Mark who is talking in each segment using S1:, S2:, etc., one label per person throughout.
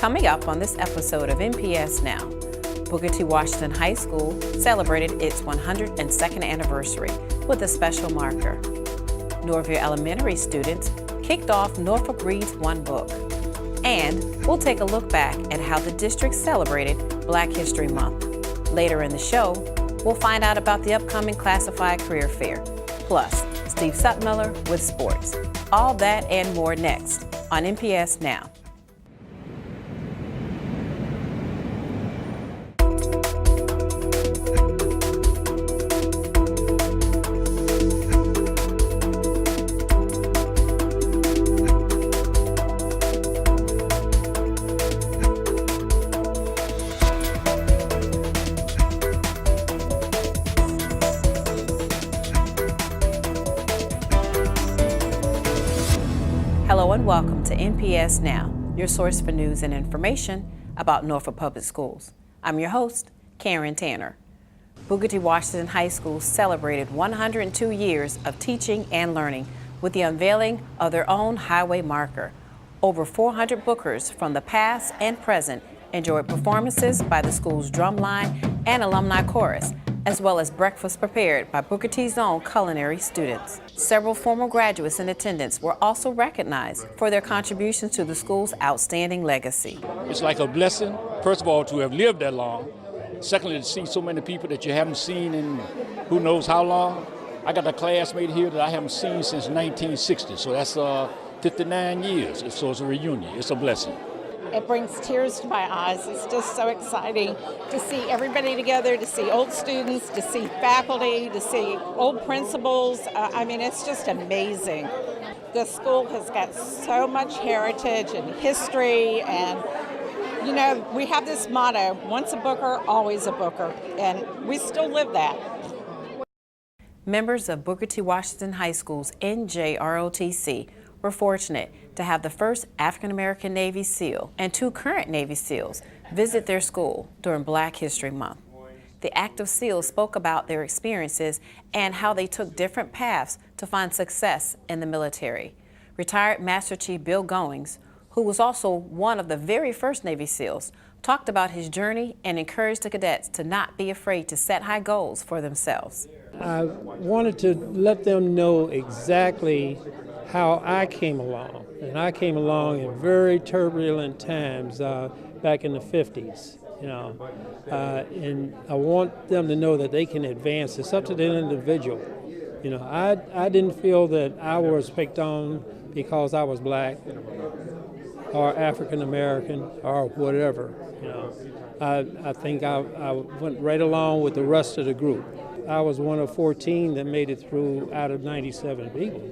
S1: Coming up on this episode of NPS Now, Booker T. Washington High School celebrated its 102nd anniversary with a special marker. Norview Elementary students kicked off Norfolk Reads One Book. And we'll take a look back at how the district celebrated Black History Month. Later in the show, we'll find out about the upcoming Classified Career Fair. Plus, Steve Sutmiller with sports. All that and more next on NPS Now. Hello and welcome to NPS Now, your source for news and information about Norfolk Public Schools. I'm your host, Karen Tanner. Booker T. Washington High School celebrated 102 years of teaching and learning with the unveiling of their own highway marker. Over 400 Bookers from the past and present enjoyed performances by the school's drumline and alumni chorus, as well as breakfast prepared by Booker T's own culinary students. Several former graduates in attendance were also recognized for their contributions to the school's outstanding legacy.
S2: It's like a blessing, first of all, to have lived that long. Secondly, to see so many people that you haven't seen in who knows how long. I got a classmate here that I haven't seen since 1960, so that's 59 years. So it's a reunion. It's a blessing.
S3: It brings tears to my eyes. It's just so exciting to see everybody together, to see old students, to see faculty, to see old principals. It's just amazing. The school has got so much heritage and history, and we have this motto, once a Booker, always a Booker, and we still live that.
S1: Members of Booker T. Washington High School's NJROTC were fortunate to have the first African-American Navy SEAL and two current Navy SEALs visit their school during Black History Month. The active SEALs spoke about their experiences and how they took different paths to find success in the military. Retired Master Chief Bill Goings, who was also one of the very first Navy SEALs, talked about his journey and encouraged the cadets to not be afraid to set high goals for themselves.
S4: I wanted to let them know exactly how I came along. And I came along in very turbulent times back in the 50s, and I want them to know that they can advance. It's up to the individual. I didn't feel that I was picked on because I was black or African American or whatever. I think I went right along with the rest of the group. I was one of 14 that made it through out of 97 people.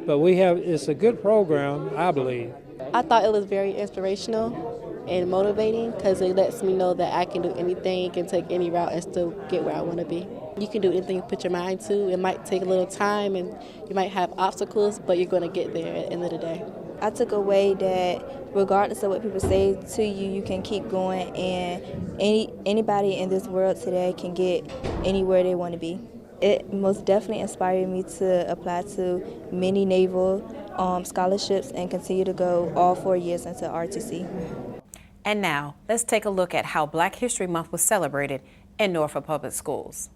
S4: But it's a good program, I believe.
S5: I thought it was very inspirational and motivating because it lets me know that I can do anything, can take any route and still get where I want to be. You can do anything you put your mind to. It might take a little time and you might have obstacles, but you're going to get there at the end of the day.
S6: I took away that regardless of what people say to you, you can keep going, and anybody in this world today can get anywhere they want to be. It most definitely inspired me to apply to many naval scholarships and continue to go all 4 years into RTC.
S1: And now, let's take a look at how Black History Month was celebrated in Norfolk Public Schools.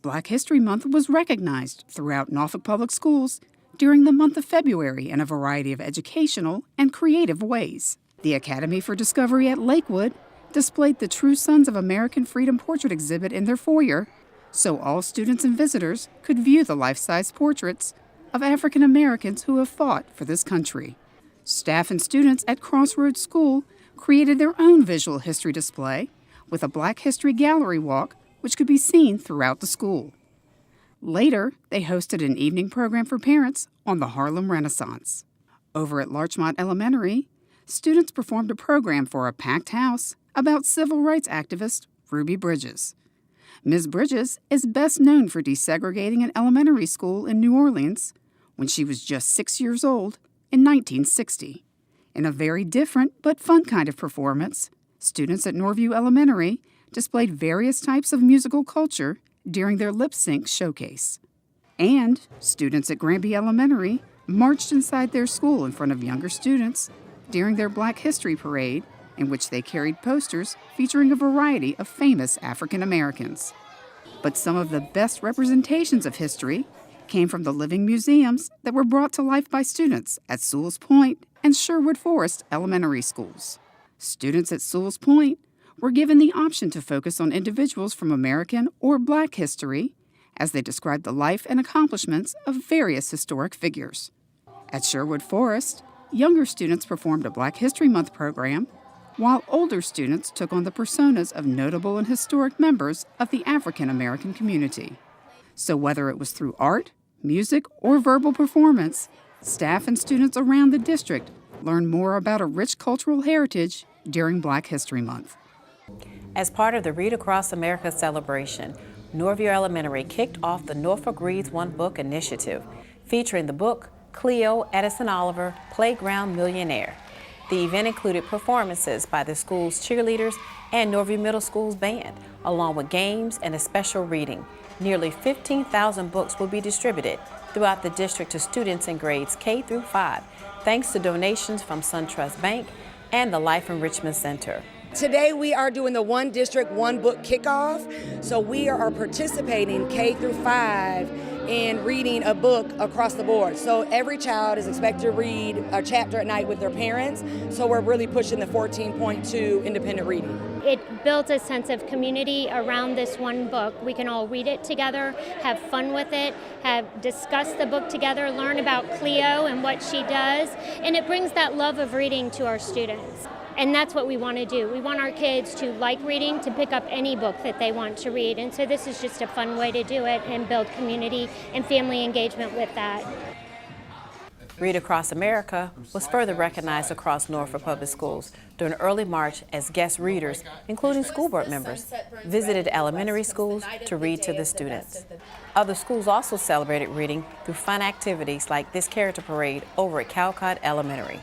S7: Black History Month was recognized throughout Norfolk Public Schools during the month of February in a variety of educational and creative ways. The Academy for Discovery at Lakewood displayed the True Sons of American Freedom portrait exhibit in their foyer, so all students and visitors could view the life-size portraits of African Americans who have fought for this country. Staff and students at Crossroads School created their own visual history display with a Black History Gallery walk, which could be seen throughout the school. Later, they hosted an evening program for parents on the Harlem Renaissance. Over at Larchmont Elementary, students performed a program for a packed house about civil rights activist Ruby Bridges. Ms. Bridges is best known for desegregating an elementary school in New Orleans when she was just 6 years old in 1960. In a very different but fun kind of performance, students at Norview Elementary displayed various types of musical culture during their lip sync showcase. And students at Granby Elementary marched inside their school in front of younger students during their Black History Parade, in which they carried posters featuring a variety of famous African Americans. But some of the best representations of history came from the living museums that were brought to life by students at Sewell's Point and Sherwood Forest elementary schools. Students at Sewell's Point were given the option to focus on individuals from American or Black history as they described the life and accomplishments of various historic figures. At Sherwood Forest, younger students performed a Black History Month program, while older students took on the personas of notable and historic members of the African American community. So whether it was through art, music, or verbal performance, staff and students around the district learned more about a rich cultural heritage during Black History Month.
S1: As part of the Read Across America celebration, Norview Elementary kicked off the Norfolk Reads One Book initiative, featuring the book Cleo Edison Oliver, Playground Millionaire. The event included performances by the school's cheerleaders and Norview Middle School's band, along with games and a special reading. Nearly 15,000 books will be distributed throughout the district to students in grades K through 5, thanks to donations from SunTrust Bank and the Life Enrichment Center.
S8: Today we are doing the One District, One Book kickoff. So we are participating K through 5 in reading a book across the board. So every child is expected to read a chapter at night with their parents. So we're really pushing the 14.2 independent reading.
S9: It builds a sense of community around this one book. We can all read it together, have fun with it, discuss the book together, learn about Cleo and what she does, and it brings that love of reading to our students. And that's what we want to do. We want our kids to like reading, to pick up any book that they want to read. And so this is just a fun way to do it and build community and family engagement with that.
S1: Read Across America was further recognized across Norfolk Public Schools during early March as guest readers, including school board members, visited elementary schools to read to the students. Other schools also celebrated reading through fun activities like this character parade over at Calcott Elementary.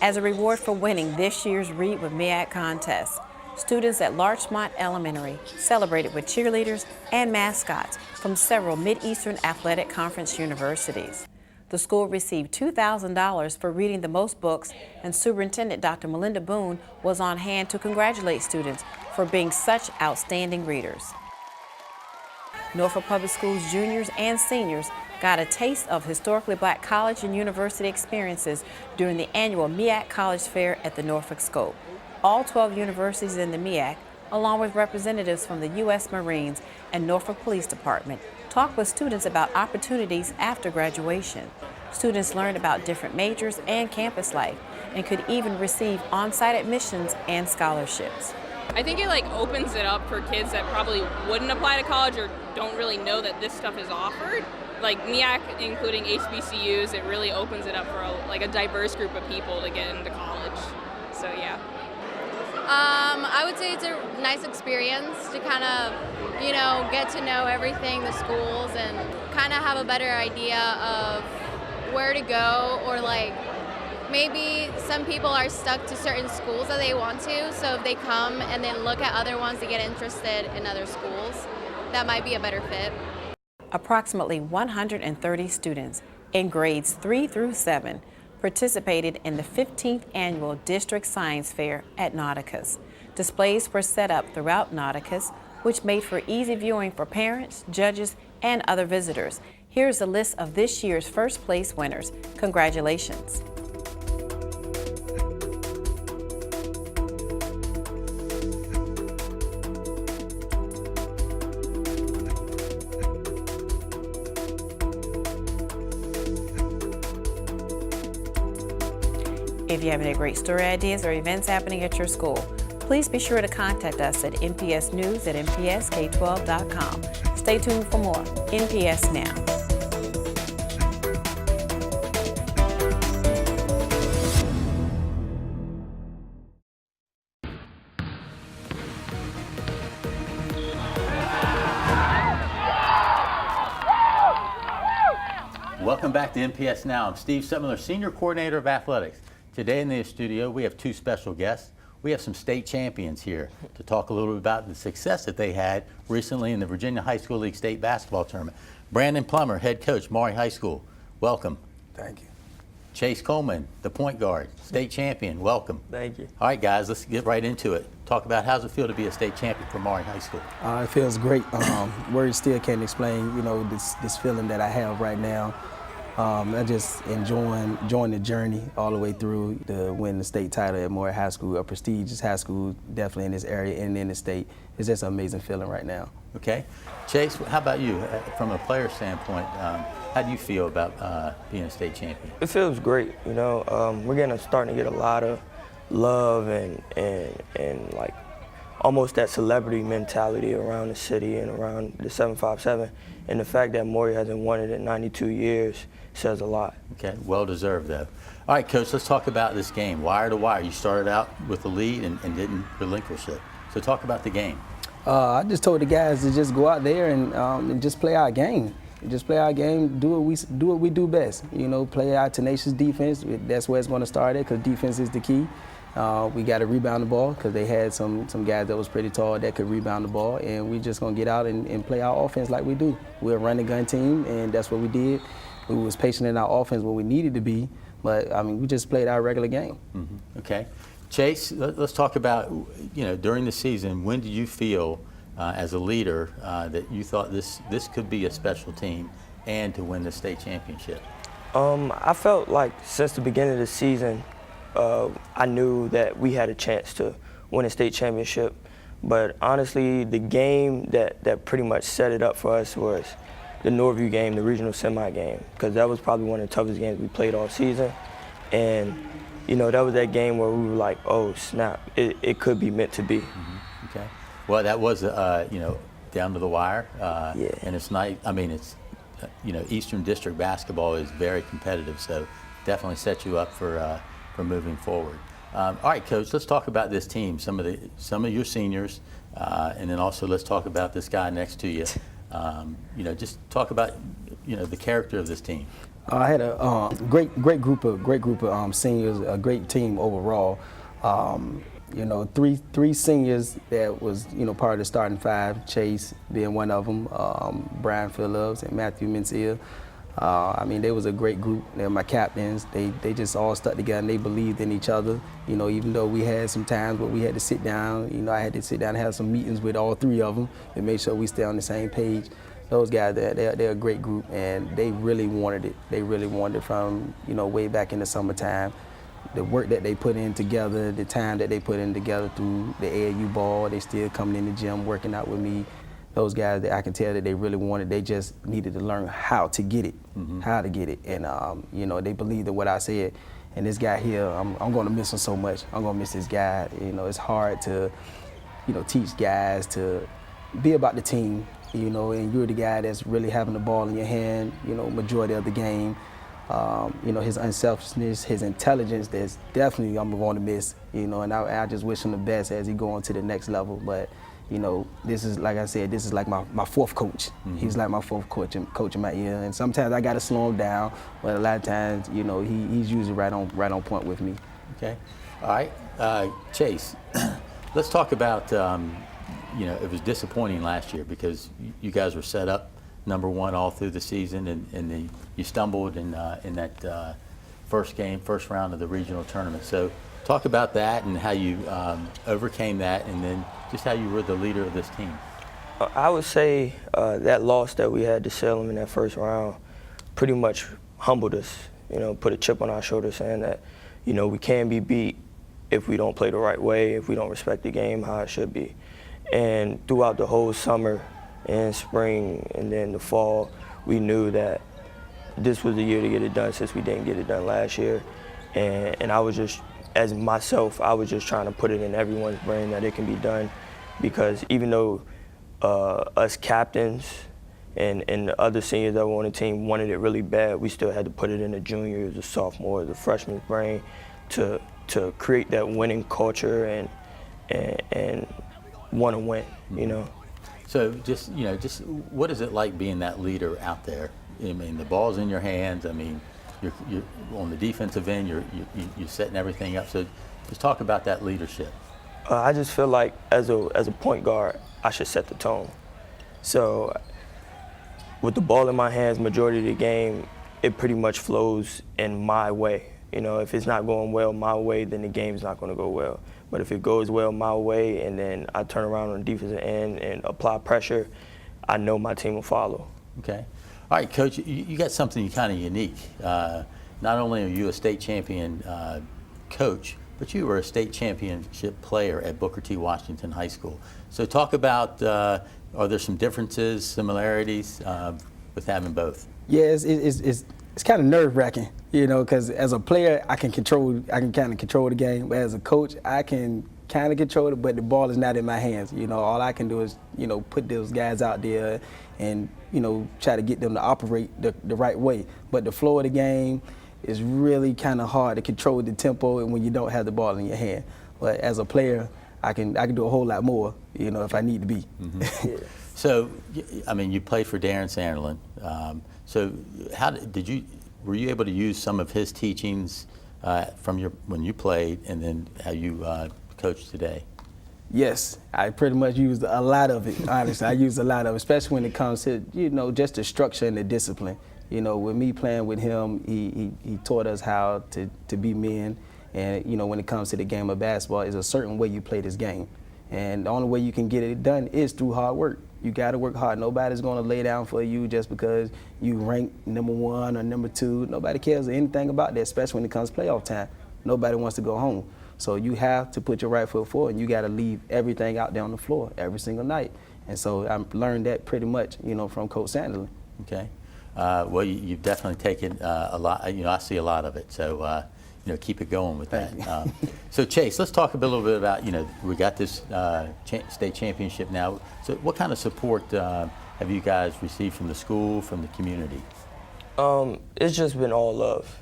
S1: As a reward for winning this year's Read with MEAC contest, students at Larchmont Elementary celebrated with cheerleaders and mascots from several Mid-Eastern Athletic Conference universities. The school received $2,000 for reading the most books, and Superintendent Dr. Melinda Boone was on hand to congratulate students for being such outstanding readers. Norfolk Public Schools juniors and seniors got a taste of historically Black college and university experiences during the annual MEAC College Fair at the Norfolk Scope. All 12 universities in the MEAC, along with representatives from the U.S. Marines and Norfolk Police Department, talked with students about opportunities after graduation. Students learned about different majors and campus life and could even receive on-site admissions and scholarships.
S10: I think it opens it up for kids that probably wouldn't apply to college or don't really know that this stuff is offered. Like MEAC, including HBCUs, it really opens it up for a diverse group of people to get into college. So yeah.
S11: I would say it's a nice experience to kind of, get to know everything, the schools, and kind of have a better idea of where to go, or maybe some people are stuck to certain schools that they want to, so if they come and then look at other ones to get interested in other schools, that might be a better fit.
S1: Approximately 130 students in grades 3 through 7 participated in the 15th annual District Science Fair at Nauticus. Displays were set up throughout Nauticus, which made for easy viewing for parents, judges, and other visitors. Here's a list of this year's first place winners. Congratulations. If you have any great story ideas or events happening at your school, please be sure to contact us at npsnews@npsk12.com. Stay tuned for more NPS Now.
S12: Welcome back to NPS Now. I'm Steve Sutmiller, Senior Coordinator of Athletics. Today in the studio, we have two special guests. We have some state champions here to talk a little bit about the success that they had recently in the Virginia High School League State Basketball Tournament. Brandon Plummer, head coach, Maury High School. Welcome.
S13: Thank you.
S12: Chase Coleman, the point guard, state champion. Welcome.
S13: Thank you.
S12: All right, guys, let's get right into it. Talk about how does it feel to be a state champion for Maury High School?
S13: It feels great. Words still can't explain, this feeling that I have right now. I just enjoying the journey all the way through to win the state title at Maury High School, a prestigious high school, definitely in this area and in the state. It's just an amazing feeling right now.
S12: Okay. Chase, how about you? From a player standpoint, how do you feel about being a state champion?
S14: It feels great. We're starting to get a lot of love and like almost that celebrity mentality around the city and around the 757. And the fact that Maury hasn't won it in 92 years says a lot.
S12: Okay, well deserved though. All right, Coach, let's talk about this game, wire to wire. You started out with the lead and didn't relinquish it. So talk about the game.
S13: I just told the guys to just go out there and just play our game. Just play our game, do what we do best. Play our tenacious defense. That's where it's going to start at, because defense is the key. We got to rebound the ball, because they had some guys that was pretty tall that could rebound the ball, and we just going to get out and play our offense like we do. We're a run and gun team, and that's what we did. We was patient in our offense when we needed to be, but we just played our regular game.
S12: Mm-hmm. Okay. Chase, let's talk about, during the season, when did you feel as a leader that you thought this could be a special team and to win the state championship?
S14: I felt like since the beginning of the season, I knew that we had a chance to win a state championship. But honestly, the game that pretty much set it up for us was the Norview game, the regional semi game, because that was probably one of the toughest games we played all season. And that was that game where we were like, oh snap, it could be meant to be.
S12: Mm-hmm. Okay. Well, that was down to the wire.
S14: Yeah.
S12: And it's nice. It's Eastern District basketball is very competitive, so definitely set you up for moving forward. All right, Coach, let's talk about this team. Some of your seniors, and then also let's talk about this guy next to you. Just talk about the character of this team.
S13: I had a great group of seniors, a great team overall. Three seniors that was part of the starting five. Chase being one of them, Bryan, Phillips, and Matthew Mencia. They was a great group. They were my captains. They just all stuck together and they believed in each other. Even though we had some times where we had to sit down. I had to sit down and have some meetings with all three of them and make sure we stay on the same page. Those guys, they're a great group, and they really wanted it. They really wanted it from way back in the summertime. The work that they put in together, the time that they put in together through the AAU ball, they still coming in the gym working out with me. Those guys, I can tell that they really wanted. They just needed to learn how to get it, how to get it, and they believed in what I said. And this guy here, I'm going to miss him so much. I'm going to miss this guy. It's hard to, teach guys to be about the team. And you're the guy that's really having the ball in your hand, majority of the game. His unselfishness, his intelligence, that's definitely I'm going to miss, and I just wish him the best as he go on to the next level. But, this is, like I said, this is like my fourth coach. Mm-hmm. He's like my fourth coach in my ear. And sometimes I got to slow him down, but a lot of times, he's usually right on point with me.
S12: Okay. All right. Chase, let's talk about, it was disappointing last year because you guys were set up #1 all through the season, and then you stumbled in that first round of the regional tournament. So talk about that and how you overcame that, and then just how you were the leader of this team.
S14: I would say that loss that we had to Salem in that first round pretty much humbled us, put a chip on our shoulder saying that, we can be beat if we don't play the right way, if we don't respect the game how it should be. And throughout the whole summer and spring and then the fall, we knew that this was the year to get it done since we didn't get it done last year. And I was just, as myself, I was just trying to put it in everyone's brain that it can be done, because even though us captains and the other seniors that were on the team wanted it really bad, we still had to put it in the juniors, the sophomores, the freshman's brain to create that winning culture and want to win,
S12: So just what is it like being that leader out there? The ball's in your hands. You're on the defensive end. You're setting everything up. So just talk about that leadership.
S14: I just feel like as a point guard, I should set the tone. So with the ball in my hands, majority of the game, it pretty much flows in my way. You know, if it's not going well my way, then the game's not going to go well. But if it goes well my way, and then I turn around on the defensive end and apply pressure, I know my team will follow.
S12: Okay. All right, Coach, you got something kind of unique. Not only are you a state champion coach, but you were a state championship player at Booker T. Washington High School. So talk about, are there some differences, similarities with having both?
S13: Yeah, it's kind of nerve-wracking, you know, because as a player, I can kind of control the game. But as a coach, I can kind of control it, but the ball is not in my hands. You know, all I can do is, you know, put those guys out there and, you know, try to get them to operate the right way. But the flow of the game is really kind of hard to control the tempo and when you don't have the ball in your hand. But as a player, I can do a whole lot more, you know, if I need to be.
S12: Mm-hmm. Yeah. So, I mean, you played for Darren Sanderlin. So, were you able to use some of his teachings from when you played, and then how you coach today?
S13: Yes, I pretty much used a lot of it. Honestly, I used a lot of it, especially when it comes to, you know, just the structure and the discipline. You know, with me playing with him, he taught us how to be men. And, you know, when it comes to the game of basketball, there's a certain way you play this game. And the only way you can get it done is through hard work. You got to work hard. Nobody's going to lay down for you just because you rank #1 or #2. Nobody cares anything about that, especially when it comes to playoff time. Nobody wants to go home. So you have to put your right foot forward, and you got to leave everything out there on the floor every single night. And so I learned that pretty much, you know, from Coach Sanderlin.
S12: Okay. Well, you've definitely taken a lot. You know, I see a lot of it. So, you know, keep it going with that. So, Chase, let's talk a little bit about, you know, we got this state championship now. So what kind of support have you guys received from the school, from the community?
S14: It's just been all love.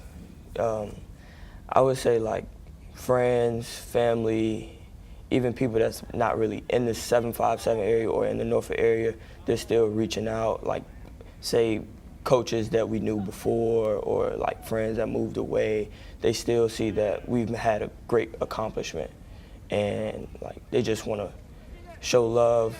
S14: I would say, like, friends, family, even people that's not really in the 757 area or in the Norfolk area, they're still reaching out, like, say, coaches that we knew before or like friends that moved away, they still see that we've had a great accomplishment, and like they just want to show love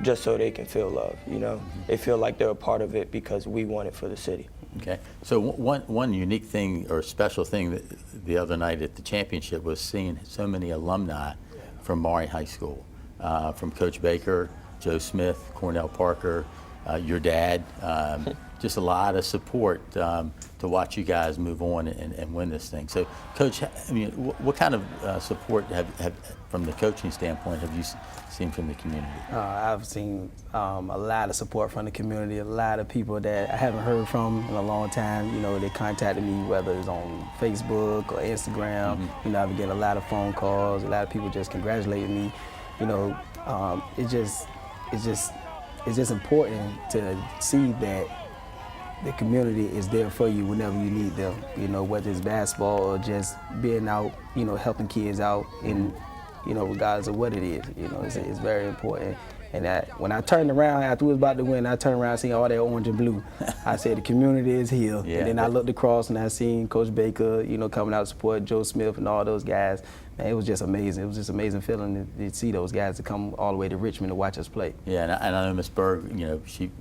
S14: just so they can feel love, you know? They feel like they're a part of it because we want it for the city.
S12: Okay, so one unique thing or special thing that the other night at the championship was seeing so many alumni from Maury High School, from Coach Baker, Joe Smith, Cornell Parker, your dad, just a lot of support to watch you guys move on and win this thing. So, Coach, I mean, what kind of support have from the coaching standpoint have you seen from the community?
S13: I've seen a lot of support from the community, a lot of people that I haven't heard from in a long time. You know, they contacted me, whether it's on Facebook or Instagram. You know, I've been getting a lot of phone calls, a lot of people just congratulating me. You know, it's just important to see that the community is there for you whenever you need them, you know, whether it's basketball or just being out, you know, helping kids out in, you know, regardless of what it is, you know, it's very important. And when I turned around after we was about to win, I turned around seeing all that orange and blue. I said, the community is here. Yeah. And then I looked across and I seen Coach Baker, you know, coming out to support Joe Smith and all those guys. Man, it was just amazing. It was just an amazing feeling to see those guys to come all the way to Richmond to watch us play.
S12: Yeah, and I know Miss Berg, you know, she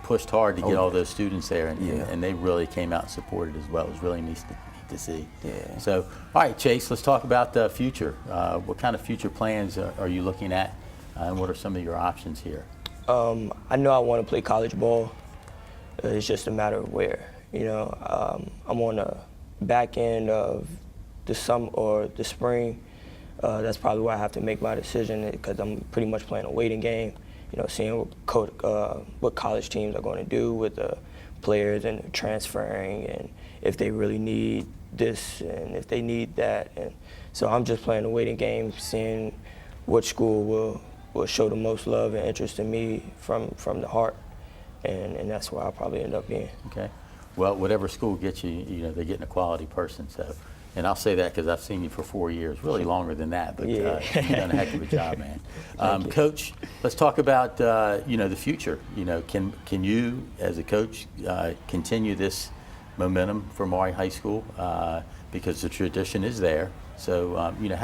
S12: pushed hard to get all those students there, and they really came out and supported as well. It was really neat to see. Yeah. So, all right, Chase, let's talk about the future. What kind of future plans are you looking at, and what are some of your options here?
S14: I know I want to play college ball. It's just a matter of where. You know, I'm on the back end of the summer or the spring. That's probably where I have to make my decision because I'm pretty much playing a waiting game. You know, seeing what college teams are going to do with the players and transferring, and if they really need this and if they need that. And so I'm just playing a waiting game, seeing which school will show the most love and interest in me from the heart, and that's where I'll probably end up being.
S12: Okay. Well, whatever school gets you, you know, they're getting a quality person. So, and I'll say that because I've seen you for 4 years, really longer than that, but you've done a heck of a job, man. Coach, let's talk about you know, the future. You know, can you as a coach continue this momentum for Maury High School because the tradition is there? So you know,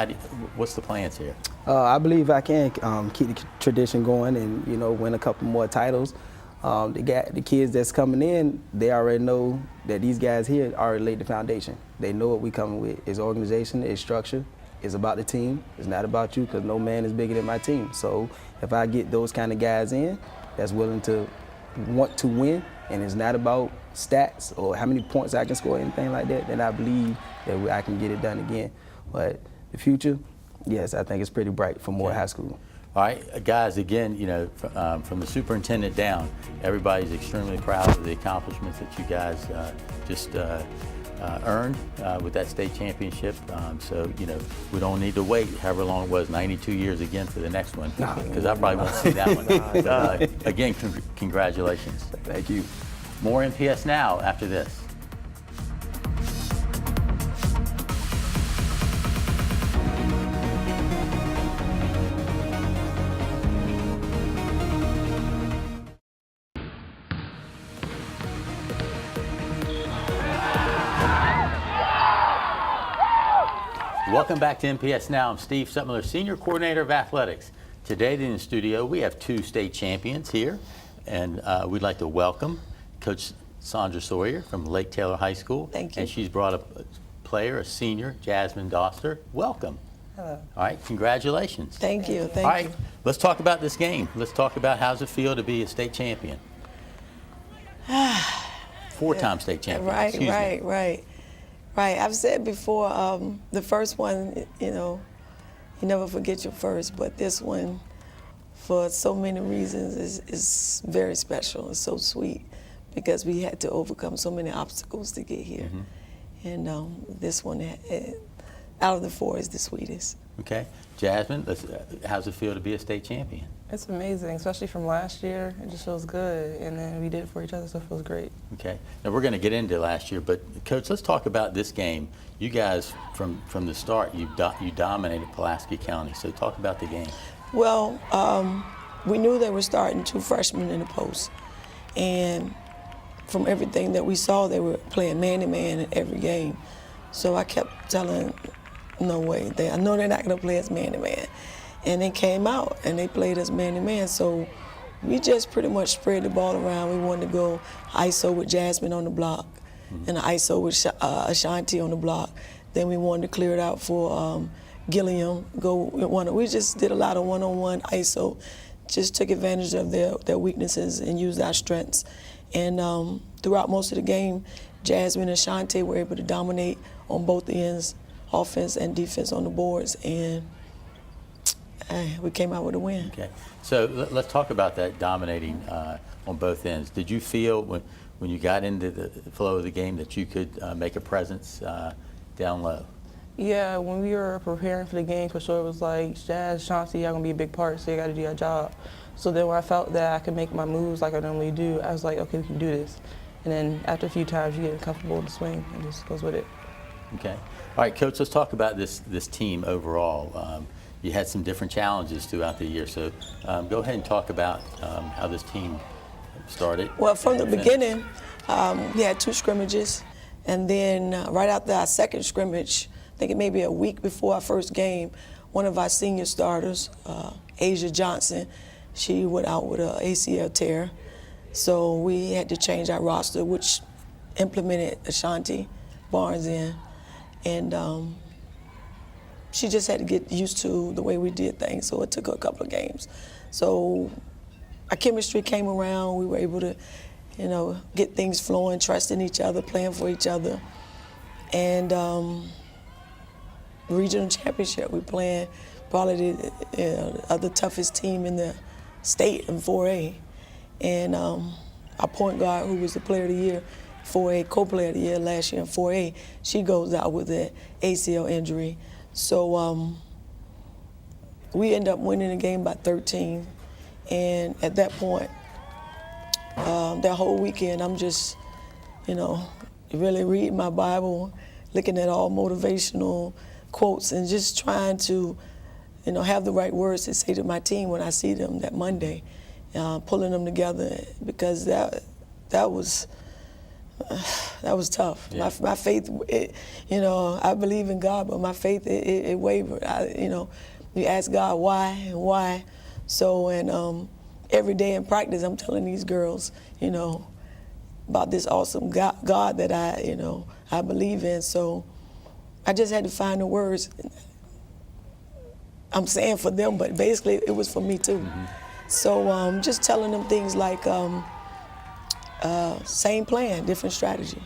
S12: what's the plans here?
S13: I believe I can keep the tradition going and, you know, win a couple more titles. The kids that's coming in, they already know that these guys here already laid the foundation. They know what we coming with. It's organization, it's structure, it's about the team. It's not about you, because no man is bigger than my team. So if I get those kind of guys in that's willing to want to win, and it's not about stats or how many points I can score or anything like that, then I believe that I can get it done again. But the future, yes, I think it's pretty bright for Maury High School.
S12: All right, guys, again, you know, from the superintendent down, everybody's extremely proud of the accomplishments that you guys just earned with that state championship. So, you know, we don't need to wait however long it was, 92 years again for the next one, because I probably won't see that one. But, again, congratulations.
S13: Thank you.
S12: More NPS Now after this. Welcome back to NPS Now. I'm Steve Sutmiller, Senior Coordinator of Athletics. Today in the studio, we have two state champions here, and we'd like to welcome Coach Sandra Sawyer from Lake Taylor High School.
S15: Thank you.
S12: And she's brought a player, a senior, Jasmine Doster. Welcome.
S15: Hello.
S12: All right, congratulations.
S15: Thank you. Thank you.
S12: All right, let's talk about this game. Let's talk about how's it feel to be a state champion. Four-time state champion.
S15: Right. I've said before, the first one, you know, you never forget your first, but this one, for so many reasons, is very special. It's so sweet because we had to overcome so many obstacles to get here. And this one, out of the four, is the sweetest.
S12: Okay. Jasmine, how's it feel to be a state champion?
S16: It's amazing, especially from last year. It just feels good, and then we did it for each other, so it feels great.
S12: Okay. Now we're going to get into last year, but Coach, let's talk about this game. You guys, from the start, you dominated Pulaski County. So talk about the game.
S15: Well, we knew they were starting two freshmen in the post, and from everything that we saw, they were playing man-to-man in every game. So I kept telling, no way, I know they're not going to play us man-to-man. And they came out and they played us man-to-man. So we just pretty much spread the ball around. We wanted to go ISO with Jasmine on the block and ISO with Ashanti on the block. Then we wanted to clear it out for Gilliam. We just did a lot of one-on-one ISO, just took advantage of their weaknesses and used our strengths. And throughout most of the game, Jasmine and Ashanti were able to dominate on both ends, offense and defense on the boards. And we came out with a win.
S12: Okay, so let's talk about that dominating on both ends. Did you feel when you got into the flow of the game that you could make a presence down low?
S16: Yeah, when we were preparing for the game, for sure, it was like, Jazz, Shanti, y'all gonna be a big part, so you gotta do your job. So then when I felt that I could make my moves like I normally do, I was like, okay, we can do this. And then after a few times, you get comfortable with the swing, and just goes with it.
S12: Okay. All right, Coach, let's talk about this team overall. You had some different challenges throughout the year, so go ahead and talk about how this team started.
S15: Well, from the beginning, we had two scrimmages, and then right after our second scrimmage, I think it may be a week before our first game, one of our senior starters, Asia Johnson, she went out with an ACL tear. So we had to change our roster, which implemented Ashanti Barnes in. And she just had to get used to the way we did things, so it took her a couple of games. So our chemistry came around. We were able to, you know, get things flowing, trusting each other, playing for each other. And regional championship, we're playing probably the other toughest team in the state in 4A. And our point guard, who was the player of the year, 4A, co-player of the year last year in 4A, she goes out with an ACL injury. So we end up winning the game by 13. And at that point, that whole weekend, I'm just, you know, really reading my Bible, looking at all motivational quotes and just trying to, you know, have the right words to say to my team when I see them that Monday, pulling them together, because that was tough. Yeah. My faith, you know, I believe in God, but my faith, it wavered. You know, we asked God why and why. So, and every day in practice, I'm telling these girls, you know, about this awesome God that I believe in. So I just had to find the words. I'm saying for them, but basically it was for me too. Mm-hmm. So just telling them things like same plan, different strategy.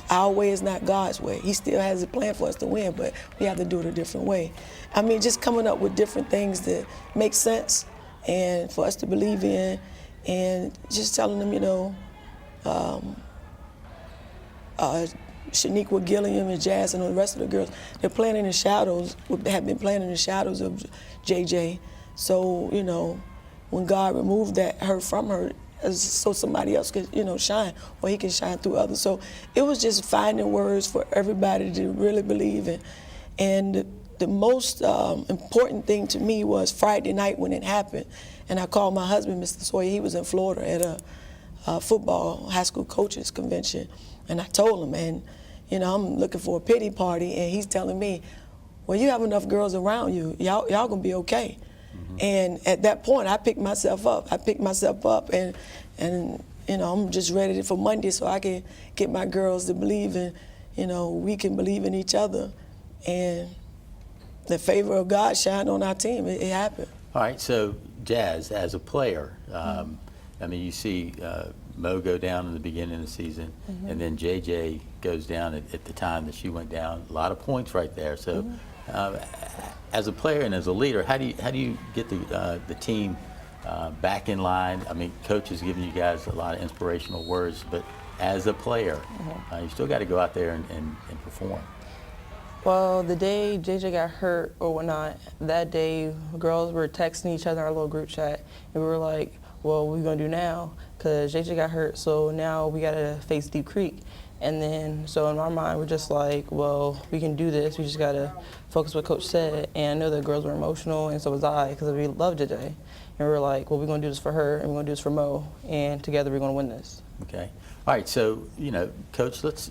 S15: Our way is not God's way. He still has a plan for us to win, but we have to do it a different way. I mean, just coming up with different things that make sense and for us to believe in, and just telling them, you know, Shaniqua Gilliam and Jazz and the rest of the girls, they're playing in the shadows, have been playing in the shadows of JJ. So, you know, when God removed her from her, so somebody else could, you know, shine, or he can shine through others. So it was just finding words for everybody to really believe in. And the most important thing to me was Friday night when it happened. And I called my husband, Mr. Sawyer. He was in Florida at a football high school coaches convention. And I told him, and, you know, I'm looking for a pity party. And he's telling me, well, you have enough girls around you. Y'all gonna be okay. And at that point, I picked myself up. And you know, I'm just ready for Monday so I can get my girls to believe in, you know, we can believe in each other. And the favor of God shined on our team. It happened.
S12: All right, so Jazz, as a player, I mean, you see Mo go down in the beginning of the season, and then JJ goes down at the time that she went down. A lot of points right there. So. As a player and as a leader, how do you get the team back in line? I mean, coach has given you guys a lot of inspirational words, but as a player, you still got to go out there and perform.
S16: Well, the day JJ got hurt or whatnot, that day girls were texting each other in our little group chat, and we were like, well, what are we going to do now? Because JJ got hurt, so now we got to face Deep Creek. And then, so in our mind, we're just like, well, we can do this. We just got to focus what Coach said. And I know the girls were emotional, and so was I, because we love JJ. And we were like, well, we're going to do this for her, and we're going to do this for Mo, and together we're going to win this.
S12: Okay. All right, so, you know, Coach, let's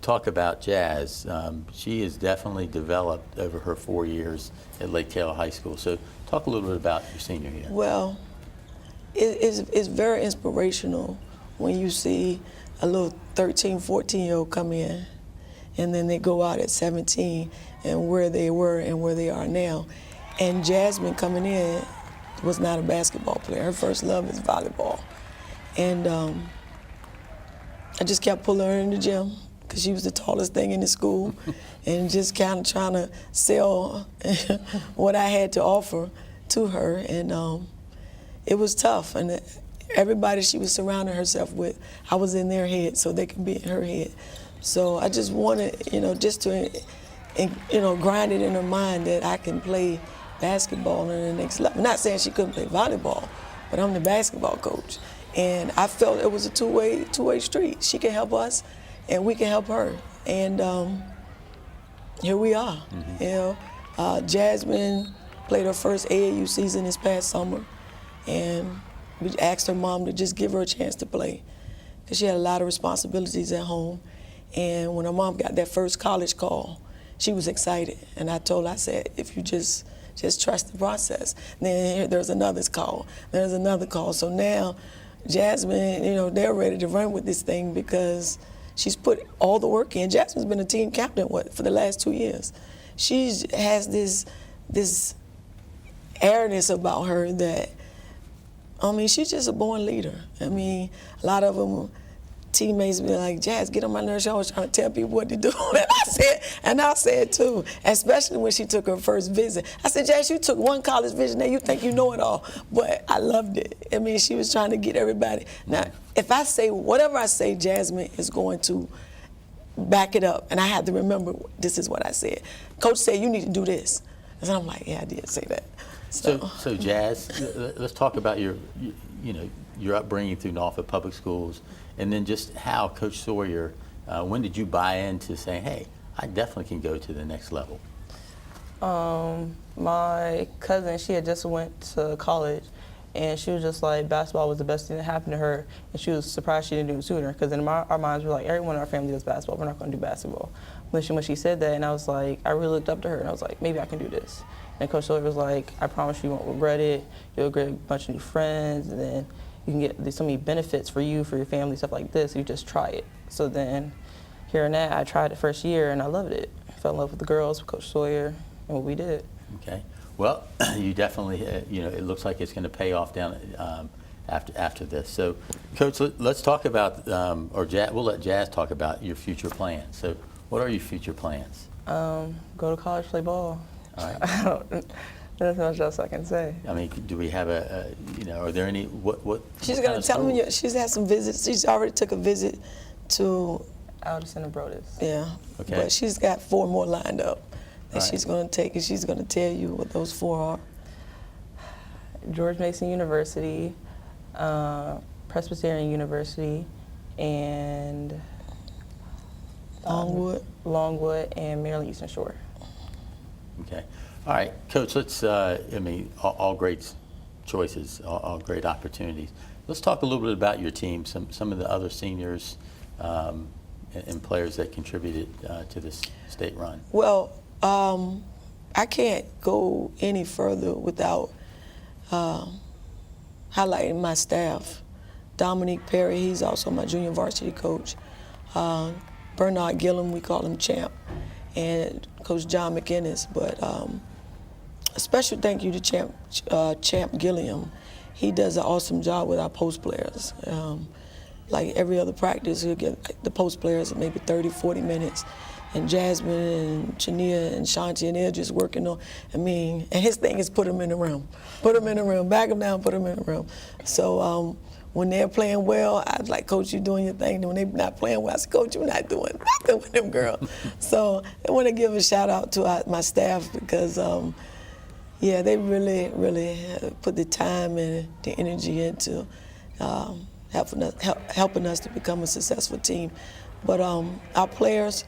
S12: talk about Jazz. She has definitely developed over her 4 years at Lake Taylor High School. So talk a little bit about your senior year.
S15: Well, it's very inspirational when you see a little 13, 14-year-old come in, and then they go out at 17, and where they were and where they are now. And Jasmine coming in was not a basketball player. Her first love is volleyball. And I just kept pulling her in the gym because she was the tallest thing in the school, and just kind of trying to sell what I had to offer to her. And it was tough. And everybody she was surrounding herself with, I was in their head so they could be in her head. So I just wanted, you know, just to, you know, grind it in her mind that I can play basketball on the next level. I'm not saying she couldn't play volleyball, but I'm the basketball coach. And I felt it was a two-way street. She can help us, and we can help her. And here we are. You know, Jasmine played her first AAU season this past summer, and we asked her mom to just give her a chance to play because she had a lot of responsibilities at home. And when her mom got that first college call, she was excited. And I told her, I said, if you just trust the process. And then there's another call. There's another call. So now Jasmine, you know, they're ready to run with this thing because she's put all the work in. Jasmine's been a team captain, for the last 2 years. She has this airness about her that, I mean, she's just a born leader. I mean, a lot of them teammates be like, Jazz, get on my nerves. She always trying to tell people what to do. And I said too, especially when she took her first visit. I said, Jazz, you took one college visit, now you think you know it all. But I loved it. I mean, she was trying to get everybody. Now, if I say, whatever I say, Jasmine is going to back it up. And I had to remember, this is what I said. Coach said, you need to do this. And I'm like, yeah, I did say that.
S12: So Jazz, let's talk about your upbringing through Norfolk Public Schools, and then just how Coach Sawyer, when did you buy into saying, hey, I definitely can go to the next level?
S16: My cousin, she had just went to college, and she was just like, basketball was the best thing that happened to her, and she was surprised she didn't do it sooner, because in our minds, we're like, everyone in our family does basketball, we're not going to do basketball. when she said that, and I was like, I really looked up to her, and I was like, maybe I can do this. And Coach Sawyer was like, I promise you won't regret it. You'll get a bunch of new friends, and then you can get, there's so many benefits for you, for your family, stuff like this. You just try it. So then, hearing that, I tried it first year, and I loved it. I fell in love with the girls, with Coach Sawyer, and what we did.
S12: Okay. Well, you definitely, you know, it looks like it's going to pay off down after this. So, Coach, let's talk about, we'll let Jazz talk about your future plans. So, what are your future plans?
S16: Go to college, play ball.
S12: All right.
S16: That's much else I can say.
S12: I mean, do we have you know, are there any, what
S15: She's going to tell me, she's had some visits. She's already took a visit to
S16: Aldison and Brodus.
S15: Yeah.
S12: Okay.
S15: But she's got 4 more lined up that
S12: Right.
S15: she's going to take, and she's going to tell you what those 4 are.
S16: George Mason University, Presbyterian University, and Longwood, and Maryland Eastern Shore.
S12: Okay. All right, Coach, let's, I mean, all great choices, all great opportunities. Let's talk a little bit about your team, some of the other seniors and players that contributed to this state run.
S15: Well, I can't go any further without highlighting my staff. Dominique Perry, he's also my junior varsity coach. Bernard Gillum, we call him Champ, and Coach John McInnes. But a special thank you to Champ Gilliam. He does an awesome job with our post players. Like every other practice, he'll get the post players maybe 30, 40 minutes. And Jasmine and Chania and Shanti, and they're just working on, and his thing is put them in the room. Put them in the room, back them down, put them in the room. So when they're playing well, I was like, Coach, you're doing your thing. And when they're not playing well, I said, Coach, you're not doing nothing with them, girl. So I want to give a shout out to my staff because, yeah, they really, really put the time and the energy into helping us to become a successful team. But our players,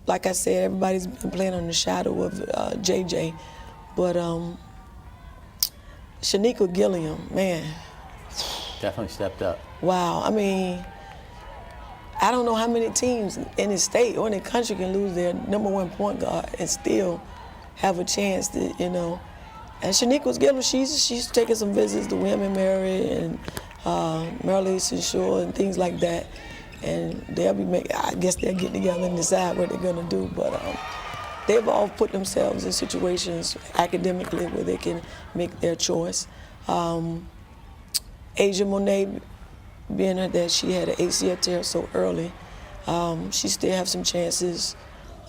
S15: like I said, everybody's been playing on the shadow of JJ. But Shanika Gilliam, man.
S12: Definitely stepped up.
S15: Wow. I mean, I don't know how many teams in the state or in the country can lose their #1 point guard and still have a chance to, you know. And Shanika Gilliam, she's taking some visits to William & Mary and Maryland Eastern Shore and things like that. And they'll be I guess they'll get together and decide what they're gonna do. But they've all put themselves in situations academically where they can make their choice. Asia Monet, being that she had an ACL tear so early, she still have some chances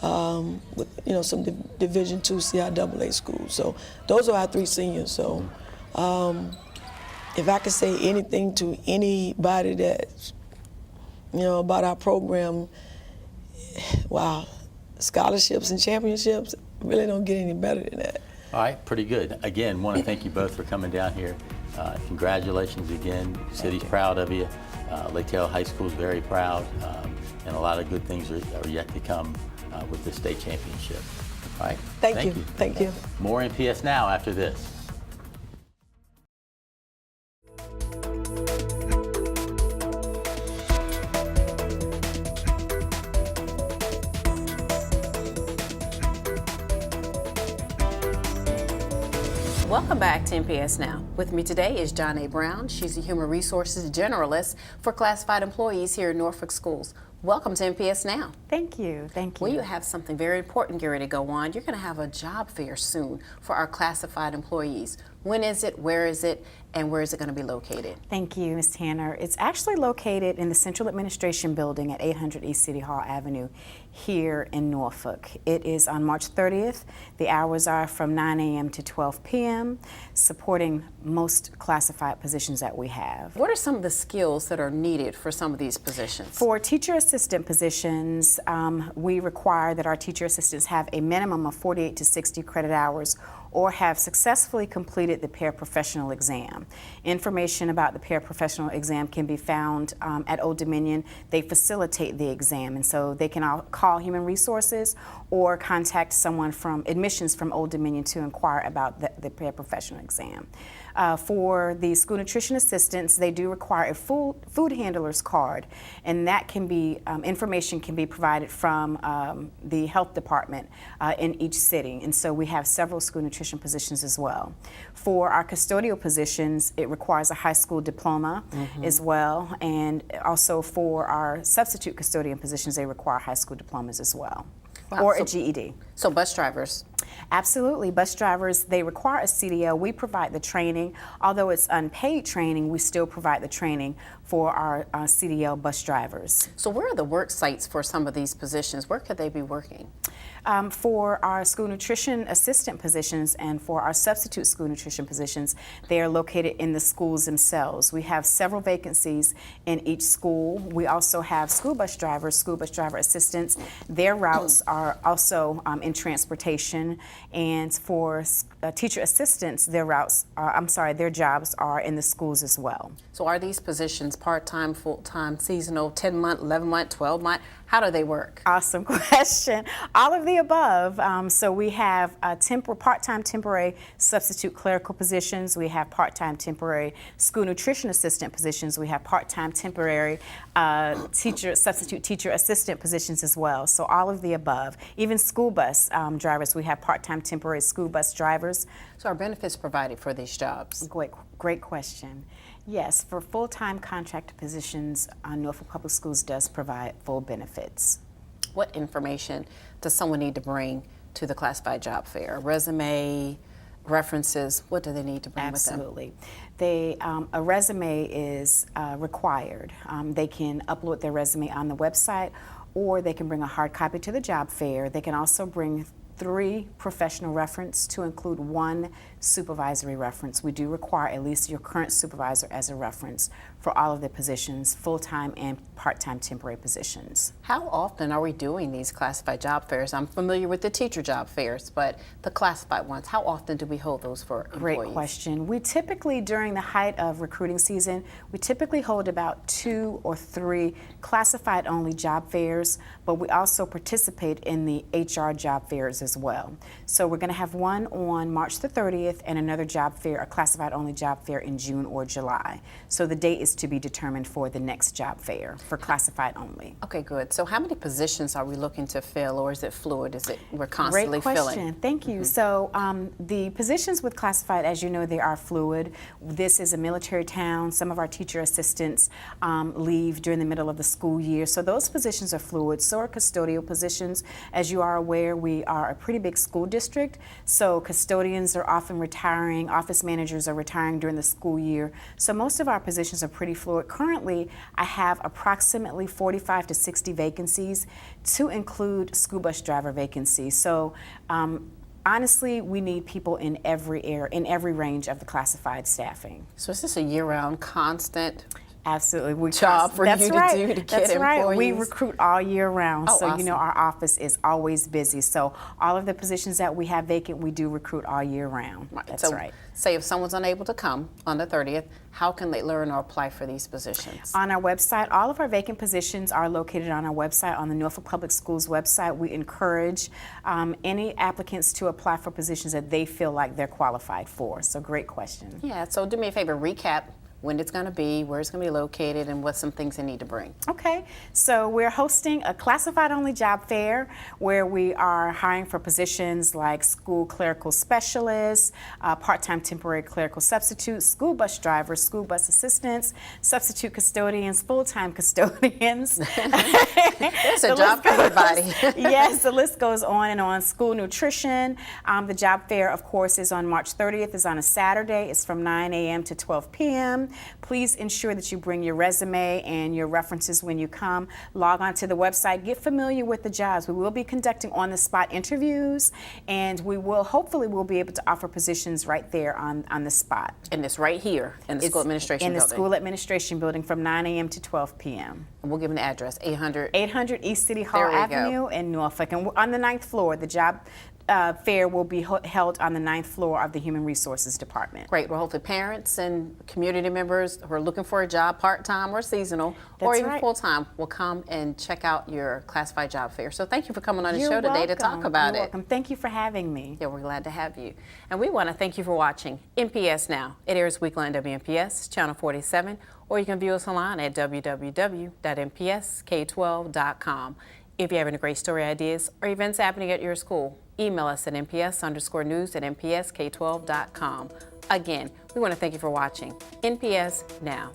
S15: with some Division II CIAA schools. So those are our 3 seniors. So if I could say anything to anybody that about our program, wow, scholarships and championships really don't get any better than that.
S12: All right, pretty good. Again, want to thank you both for coming down here. Congratulations again. The city's proud of you. Lake Taylor High School is very proud, and a lot of good things are yet to come with the state championship. All right.
S15: Thank you. Thank you.
S12: More NPS Now after this.
S1: Welcome back to NPS Now. With me today is John A. Brown. She's a Human Resources Generalist for classified employees here at Norfolk Schools. Welcome to NPS Now.
S17: Thank you. Thank you.
S1: Well, you have something very important getting ready to go on. You're going to have a job fair soon for our classified employees. When is it, where is it, and where is it going to be located?
S17: Thank you, Ms. Tanner. It's actually located in the Central Administration Building at 800 East City Hall Avenue here in Norfolk. It is on March 30th. The hours are from 9 a.m. to 12 p.m., supporting most classified positions that we have.
S1: What are some of the skills that are needed for some of these positions?
S17: For teacher assistant positions, we require that our teacher assistants have a minimum of 48 to 60 credit hours or have successfully completed the paraprofessional exam. Information about the paraprofessional exam can be found at Old Dominion. They facilitate the exam, and so they can call Human Resources or contact someone from admissions from Old Dominion to inquire about the paraprofessional exam. For the school nutrition assistants, they do require a food handler's card, and that can be, information can be provided from the health department in each city. And so we have several school nutrition positions as well. For our custodial positions, it requires a high school diploma as well, and also for our substitute custodian positions, they require high school diplomas as well, or a GED.
S1: So bus drivers?
S17: Absolutely. Bus drivers, they require a CDL. We provide the training. Although it's unpaid training, we still provide the training for our CDL bus drivers.
S1: So where are the work sites for some of these positions? Where could they be working?
S17: For our school nutrition assistant positions and for our substitute school nutrition positions, they are located in the schools themselves. We have several vacancies in each school. We also have school bus driver assistants. Their routes are also in transportation. And for teacher assistants, their jobs are in the schools as well.
S1: So are these positions part-time, full-time, seasonal, 10-month, 11-month, 12-month? How do they work?
S17: Awesome question. All of the above. So we have part-time temporary substitute clerical positions. We have part-time temporary school nutrition assistant positions. We have part-time temporary substitute teacher assistant positions as well. So all of the above. Even school bus drivers, we have part-time temporary school bus drivers.
S1: So are benefits provided for these jobs?
S17: Great question. Yes, for full-time contracted positions, Norfolk Public Schools does provide full benefits.
S1: What information does someone need to bring to the classified job fair? A resume, references, what do they need to bring with them?
S17: Absolutely. A resume is required. They can upload their resume on the website, or they can bring a hard copy to the job fair. They can also bring 3 professional references to include 1 supervisory reference. We do require at least your current supervisor as a reference for all of the positions, full-time and part-time temporary positions.
S1: How often are we doing these classified job fairs? I'm familiar with the teacher job fairs, but the classified ones, how often do we hold those for employees?
S17: Great question. We typically, during the height of recruiting season, we typically hold about 2 or 3 classified only job fairs, but we also participate in the HR job fairs as well. So we're going to have one on March the 30th and another job fair, a classified only job fair in June or July. So the date is to be determined for the next job fair for classified only.
S1: Okay, good. So how many positions are we looking to fill, or is it fluid? Is it we're constantly
S17: Great question.
S1: filling?
S17: Thank you. So the positions with classified, as you know, they are fluid. This is a military town. Some of our teacher assistants leave during the middle of the school year. So those positions are fluid. So are custodial positions. As you are aware, we are a pretty big school district. So custodians are often retiring. Office managers are retiring during the school year. So most of our positions are pretty fluid. Currently, I have approximately 45 to 60 vacancies, to include school bus driver vacancies. So honestly, we need people in every range of the classified staffing.
S1: So is this a year-round constant
S17: Absolutely.
S1: job for you to do to get
S17: That's
S1: employees?
S17: right. We recruit all year round.
S1: Oh,
S17: so
S1: awesome.
S17: you know our office is always busy. So all of the positions that we have vacant, we do recruit all year round.
S1: Right.
S17: That's
S1: So
S17: right.
S1: say if someone's unable to come on the 30th, how can they learn or apply for these positions?
S17: On our website, all of our vacant positions are located on our website, on the Norfolk Public Schools website. We encourage any applicants to apply for positions that they feel like they're qualified for. So great question.
S1: Yeah, so do me a favor, recap when it's going to be, where it's going to be located, and what some things they need to bring.
S17: Okay, so we're hosting a classified only job fair where we are hiring for positions like school clerical specialists, part-time temporary clerical substitutes, school bus drivers, school bus assistants, substitute custodians, full-time custodians.
S1: There's a job for everybody.
S17: Yes, the list goes on and on. School nutrition. The job fair, of course, is on March 30th. It's on a Saturday. It's from 9 a.m. to 12 p.m. Please ensure that you bring your resume and your references when you come. Log on to the website. Get familiar with the jobs. We will be conducting on-the-spot interviews, and hopefully we'll be able to offer positions right there on the spot.
S1: And it's right here in the school administration building.
S17: In the school administration building from 9 a.m. to 12 p.m.
S1: And we'll give them the address, 800
S17: East City Hall Avenue in Norfolk. And we're on the 9th floor. The fair will be held on the 9th floor of the Human Resources Department.
S1: Great. Well, hopefully parents and community members who are looking for a job, part-time or seasonal, or even full-time, will come and check out your classified job fair. So thank you for coming on the show today to talk about it.
S17: You're welcome. Thank you for having me.
S1: Yeah, we're glad to have you. And we want to thank you for watching NPS Now. It airs weekly on WNPS, Channel 47, or you can view us online at www.npsk12.com. If you have any great story ideas or events happening at your school, email us at nps_news@npsk12.com. Again, we want to thank you for watching NPS Now.